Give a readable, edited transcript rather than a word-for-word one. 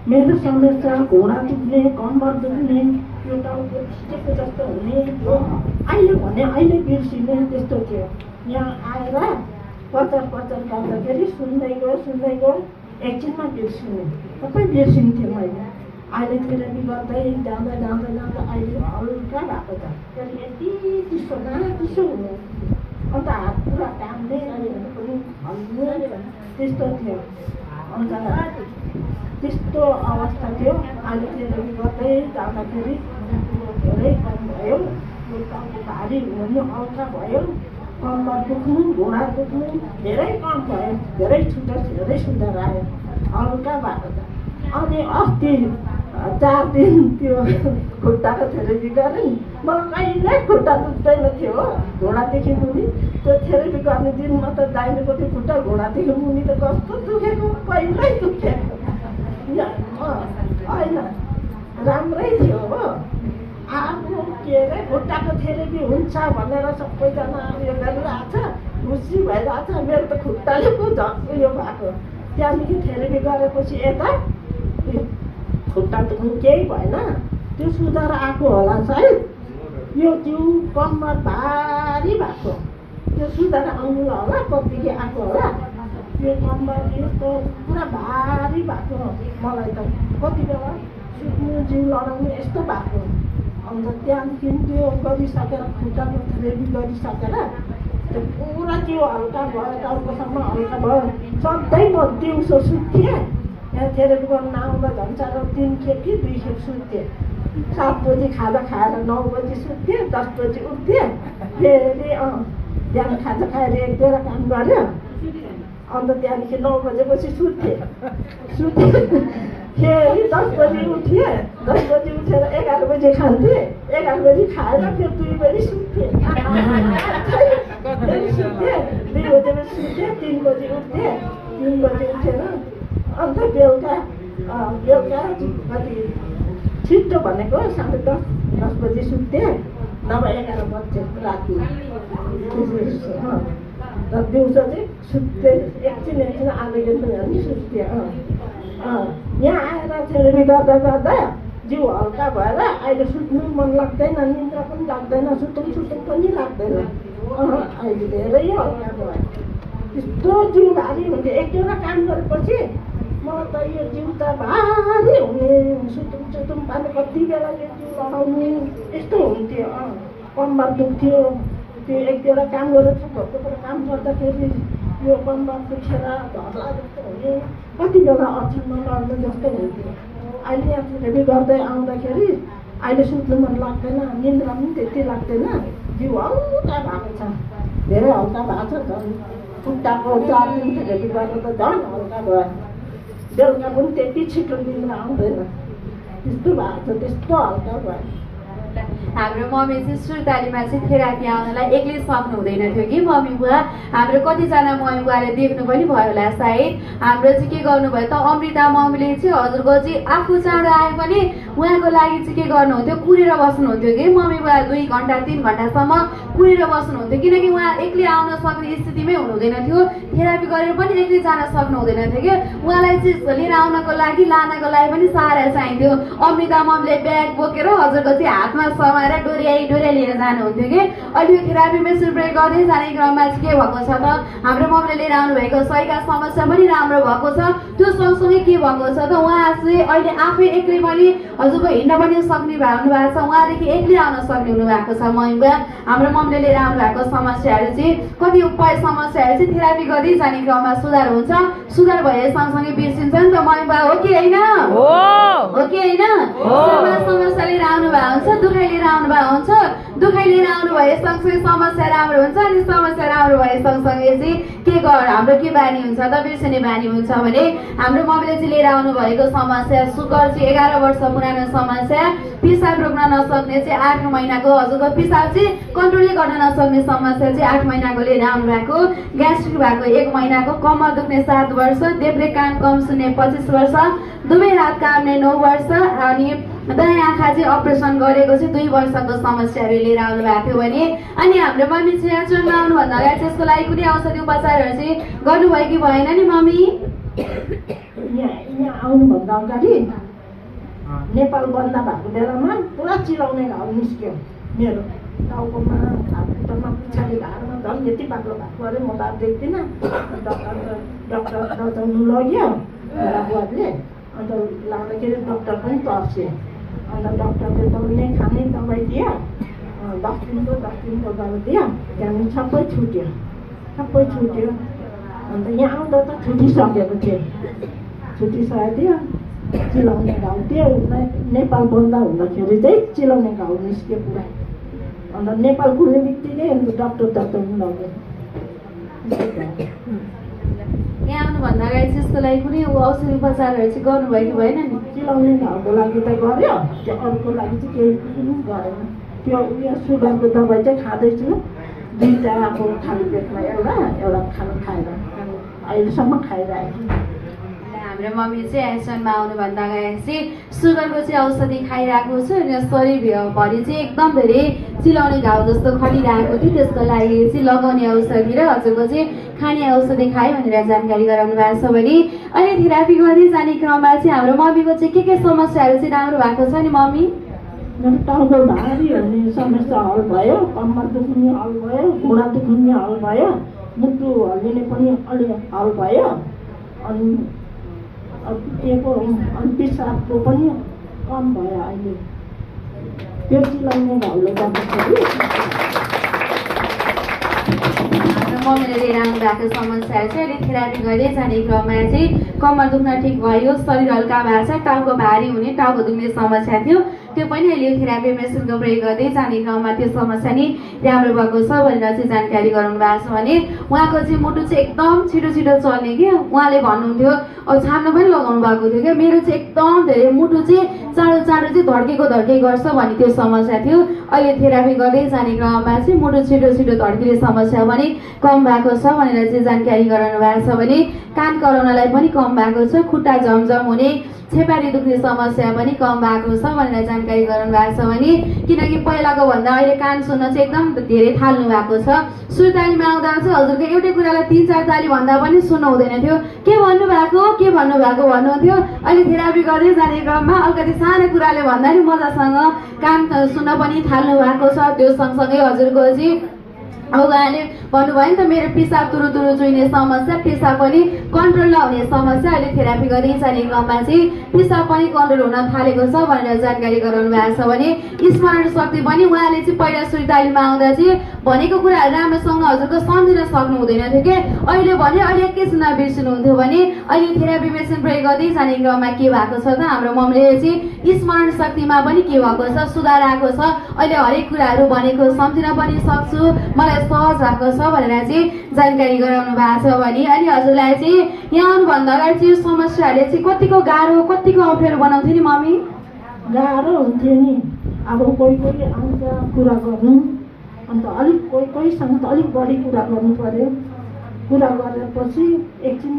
मेरो समस्या घोडा दुख्ने, कम्बर दुख्ने, यो टाउको खिचेको जस्तो हुने, यो अहिले भने अहिले बिर्सिने त्यस्तो थियो। यहाँ आएर पचार गर्दाखेरि सुन्दै गयो एकछिनमा बिर्सिने, सबै बिर्सिन्थेँ मैले। अहिले थेरेपी गर्दै जाँदा अहिले हल्का भएको छ। त्यसले यति चिसो हुने, अन्त हात पुरा काम्ने पनि हल्ने त्यस्तो थियो। अन्त त्यस्तो अवस्था थियो। अहिले थेरेपी गर्दै जाँदाखेरि धेरै कम भयो, यो टाउको भारी हुनु हल्का भयो, कम्बर दुख्नु, घुँडा दुख्नु धेरै कम भयो, धेरै सुधार आयो, हल्का भएको छ। अनि अस्ति 4 दिन त्यो खुट्टाको थेरेपी गरेँ नि, मलाई कहिल्यै खुट्टा दुख्दैन थियो हो, घुँडादेखि मुनि। त्यो थेरेपी गर्ने दिनमा त दाहिनेपट्टि खुट्टा, घुँडादेखि मुनि त कस्तो दुखेको, पहिल्यै दुखेको होइन, राम्रै थियो हो। आफ्नो के अरे खुट्टाको थेरेपी हुन्छ भनेर सबैजना उयो गरिरहेको छ, खुसी भइरहेको छ। मेरो त खुट्टाले पो उयो भएको। त्यहाँदेखि थेरेपी गरेपछि यता खुट्टा दुख्नु केही भएन, त्यो सुधार आएको होला सायद। यो जिउ कम्मर भारी भएको, त्यो सुधार आउनु होला, कतिको आएको होला। यो कम्बर यस्तो पुरा भारी भएको मलाई त कति बेला सुत्नु, जिउ लडाउनु यस्तो भएको। अन्त त्यहाँदेखि त्यो गरिसकेर, खुट्टाको थेरेपी गरिसकेर त्यो पुरा जिउ हल्का भयो, टाउकोसम्म हल्का भयो। सधैँ म दिउँसो सुत्थेँ, यहाँ थेरेपी गर्न आउँदा झन् 3 खेप कि 2 खेप सुत्थेँ। 7 बजी खाजा खाएर 9 बजी सुत्थेँ, 10 बजी उठ्थेँ, फेरि बिहान खाजा खाएर 1 बेला काम गऱ्यो, अन्त त्यहाँदेखि 9 बजेपछि सुत्थेँ, फेरि 10 बजी उठेँ, 10 बजी उठेर 11 बजी खान्थेँ, 11 बजी खाएर फेरि 2 बजी सुत्थेँ, फेरि सुत्थेँ, 2 बजेपछि सुत्थेँ, 3 बजी उठ्थेँ, 3 बजी उठेर अन्त बेलुका कति छिट्टो भनेको 10:30 बजी सुत्थेँ, नभए 11 बज्थ्यो राति। र दिउँसो चाहिँ सुत्थेँ, एकछिन आधा घन्टा पनि सुत्थेँ। यहाँ आएर थेरेपी गर्दा जिउ हल्का भएर अहिले सुत्नु मन लाग्दैन, निद्रा पनि लाग्दैन, सुतौँ पनि लाग्दैन। अहिले धेरै हल्का भयो। यस्तो जिउ भारी हुन्थ्यो, एक बेला काम गरेपछि मलाई त यो जिउ त भारी हुने, सुतौँ पानी कति बेला यो जिउ लगाउने यस्तो हुन्थ्यो। कम्बर दुख्थ्यो, त्यो एक बेला काम गरेर घरको काम गर्दाखेरि यो कम्बर दुखेर धर्ला जस्तो हुने, कति बेला अचम्म लड्ने जस्तो हुन्थ्यो। अहिले यहाँ थेरेपी गर्दै आउँदाखेरि अहिले सुत्नु मन लाग्दैन, निन्द्रा पनि त्यति लाग्दैन, जिउ हल्का भएको छ, धेरै हल्का भएको छ। झन् खुट्टाको 4 दिन थेरेपी गरेर त झन् हल्का भयो। बेलुका पनि त्यति छिटो निन्द्रा आउँदैन, त्यस्तो भएको छ, त्यस्तो हल्का भयो। हाम्रो मम्मी चाहिँ सुर्तालीमा चाहिँ थेरापी आउनलाई एक्लै सक्नु हुँदैन थियो कि मम्मी बुवा। हाम्रो कतिजना मम्मी बुवाले देख्नु पनि भयो होला सायद। हाम्रो चाहिँ के गर्नुभयो त, अमृता मम्मीले चाहिँ हजुरको चाहिँ आफू चाँडो आए पनि उहाँको लागि चाहिँ के गर्नुहुन्थ्यो, कुरेर बस्नुहुन्थ्यो कि मम्मी बुवा। 2 घन्टा 3 घन्टासम्म कुरेर बस्नुहुन्थ्यो, किनकि उहाँ एक्लै आउन सक्ने स्थितिमै हुनुहुँदैन थियो, थेरापी गरेर पनि एक्लै जान सक्नु हुँदैन थियो कि। उहाँलाई चाहिँ लिएर आउनको लागि लानको लागि पनि सहारा चाहिन्थ्यो। अमृता मम्मीले ब्याग बोकेर हजुरको चाहिँ हातमा समाएर डोर्याई लिएर जानुहुन्थ्यो कि। अहिले यो थेरापीमा सुरु गर्दै जाने क्रममा चाहिँ के भएको छ त, हाम्रो मम्मीले लिएर आउनुभएको शरीरका समस्या पनि राम्रो भएको छ। त्यो सँगसँगै के भएको छ त, उहाँ चाहिँ अहिले आफै एक्लै पनि हजुरको हिँड्न पनि सक्ने हुनुभएको छ, उहाँदेखि एक्लै आउन सक्ने हुनुभएको छ मम्मी बुवा। हाम्रो मम्मीले लिएर आउनु भएको समस्याहरू चाहिँ कति समस्याहरू चाहिँ थेरापी गर्दै जाने क्रममा सुधार हुन्छ। सुधार भए सँगसँगै बिर्सिन्छ नि त मम्मी बुवा, हो कि होइन? हो कि होइन? समस्या लिएर आउनु भएको हुन्छ, दुखाइ लिएर आउनु भएको हुन्छ, दुखाइ लिएर आउनु भए सँगसँगै समस्या राम्रो हुन्छ। अनि समस्या राम्रो भए सँगसँगै चाहिँ हाम्रो के बानी हुन्छ त, बिर्सिने बानी हुन्छ भने हाम्रो मम्मीले चाहिँ लिएर आउनु भएको समस्या सुगर चाहिँ 11 वर्ष पुरानो समस्या, पिसाब रोक्न नसक्ने चाहिँ 8 महिनाको, हजुरको पिसाब चाहिँ कन्ट्रोलै गर्न नसक्ने समस्या चाहिँ 8 महिनाको लिएर आउनु भएको, ग्यास्ट्रिक भएको 1 महिनाको, कम्मर दुख्ने 7 वर्ष, देब्रे कान कम सुन्ने 25 वर्ष, दुवै हात काम्ने 9 वर्ष, अनि दायाँ आँखा चाहिँ अपरेसन गरेको चाहिँ 2 वर्षको समस्याहरू लिएर आउनु भएको थियो भने। अनि हाम्रो मम्मी चाहिँ आचरणमा आउनुभन्दा अगाडि त्यसको लागि कुनै औषधि उपचारहरू चाहिँ गर्नुभयो कि भएन नि मम्मी? यहाँ आउनुभन्दा अगाडि नेपाल बन्द भएको बेलामा पुरा चिलाउने घाउ निस्क्यो मेरो टाउकोमा हातखुट्टामा पछाडि ढाडमा झन् यति बाक्लो भएको अरे म त अब देख्दिनँ। डक्टर बचाउनु लग्यो मेरा बुवाले अन्त लाँदाखेरि डक्टर पनि तर्से अन्त डक्टरले दौड्ने खाने दबाई दियो 10 दिनको दबाई दियो त्यहाँदेखि सबै छुट्यो अन्त यहाँ आउँदा त छुटिसकेको थियो छुटिसकेको थियो चिलाउने घाउ थियो नेपाल बन्द हुँदाखेरि चाहिँ चिलाउने घाउ निस्क्यो पुरा अन्त नेपाल कुल्ने बित्तिकै डक्टर दबाउनु लग्यो। यहाँ आउनुभन्दा अगाडि चाहिँ यसको लागि कुनै औषधि उपचारहरू चाहिँ गर्नुभयो कि भएन नि? चिलाउने घाउको लागि त गर्यो त्यो अरूको लागि चाहिँ केही पनि गरेन। त्यो उयो सुगरको दबाई चाहिँ खाँदैछु 2टा अब खाली पेटमा एउटा खानु खाएर अहिलेसम्म खाइरहेको छु। हाम्रो मम्मी चाहिँ आइसनमा आउनुभन्दा अगाडि चाहिँ सुगरको चाहिँ औषधि खाइरहेको छु र शरीरभरि चाहिँ एकदम धेरै चिलाउने घाउ जस्तो खलिरहेको थियो त्यसको लागि चाहिँ लगाउने औषधि र हजुरको चाहिँ खाने औषधि खायो भनेर जानकारी गराउनु भएको छ भने अहिले थेरापी गर्दै जाने क्रममा चाहिँ हाम्रो मम्मीको चाहिँ के समस्याहरू चाहिँ राम्रो भएको छ नि मम्मी? मेरो टाउको भारी हुने समस्या हल भयो कम्मर दुख्ने हल भयो घुँडा दुख्ने हल भयो मुटु हल्लिने पनि अलि हल भयो अनि पिसाबको पनि कम भयो अहिले त्यो चिलाउने घाउले गर्दाखेरि। मम्मीले लिएर आउनु भएको समस्याहरू चाहिँ अहिले थेरापी गर्दै जाने क्रममा चाहिँ कम्मर दुख्न ठिक भयो शरीर हल्का भएको छ टाउको भारी हुने टाउको दुख्ने समस्या थियो त्यो पनि अहिले थेरापी मेसिनको प्रयोग गर्दै जाने क्रममा त्यो समस्या नि राम्रो भएको छ भनेर चाहिँ जानकारी गराउनु भएको छ भने उहाँको चाहिँ मुटु चाहिँ एकदम छिटो चल्ने कि उहाँले भन्नुहुन्थ्यो अब छाम्न पनि लगाउनु भएको थियो क्या मेरो चाहिँ एकदम धेरै मुटु चाहिँ चाँडो चाहिँ धड्के गर्छ भन्ने त्यो समस्या थियो। अहिले थेरापी गर्दै जाने क्रममा चाहिँ मुटु छिटो धड्किने समस्या पनि कम भएको छ भनेर चाहिँ जानकारी गराउनु भएको छ भने कान कराउनलाई पनि कम भएको छ खुट्टा झमझम हुने छेपारी दुख्ने समस्या पनि कम भएको छ भनेर जानकारी गराउनु भएको छ भने किनकि पहिलाको भन्दा अहिले कान सुन्न चाहिँ एकदम धेरै थाल्नु भएको छ। सुरतालीमा आउँदा चाहिँ हजुरको एउटै कुरालाई 3-4 ताली भन्दा पनि सुन्नु हुँदैन थियो के भन्नुभएको भन्नुहुन्थ्यो। अहिले थेरापी गर्दै जाने क्रममा अलिकति सानो कुराले भन्दा नि मजासँग कान सुन्न पनि थाल्नु भएको छ। त्यो सँगसँगै हजुरको चाहिँ अब उहाँले भन्नुभयो नि त मेरो पिसाब तुरु चुइने समस्या पिसाब पनि कन्ट्रोल नहुने समस्या अहिले थेरापी गर्दै जाने क्रममा चाहिँ पिसाब पनि कन्ट्रोल हुन थालेको छ भनेर जानकारी गराउनु भएको छ भने स्मरण शक्ति पनि उहाँले चाहिँ पहिला सुरतालीमा आउँदा चाहिँ भनेको कुराहरू राम्रोसँग हजुरको सम्झिन सक्नु हुँदैन थियो कि अहिले भने अहिले एकैछिनमा बिर्सिनुहुन्थ्यो भने अहिले थेरापी मेसिन प्रयोग गर्दै जाने क्रममा के भएको छ त हाम्रो मम्मीले चाहिँ स्मरण शक्तिमा पनि के भएको छ सुधार आएको छ। अहिले हरेक कुराहरू भनेको सम्झिन पनि सक्छु मलाई सहज भएको छ भनेर चाहिँ जानकारी गराउनु भएको छ भने अनि हजुरलाई चाहिँ यहाँ आउनुभन्दा अगाडि चाहिँ समस्याहरूले चाहिँ कतिको गाह्रो कतिको अप्ठ्यारो बनाउँथ्यो नि मम्मी? गाह्रो हुन्थ्यो नि अब कोही आउँछ कुरा गर्नु अन्त अलिक कोहीसँग त अलिक बढी कुरा गर्नु पर्यो कुरा गरेपछि एकछिन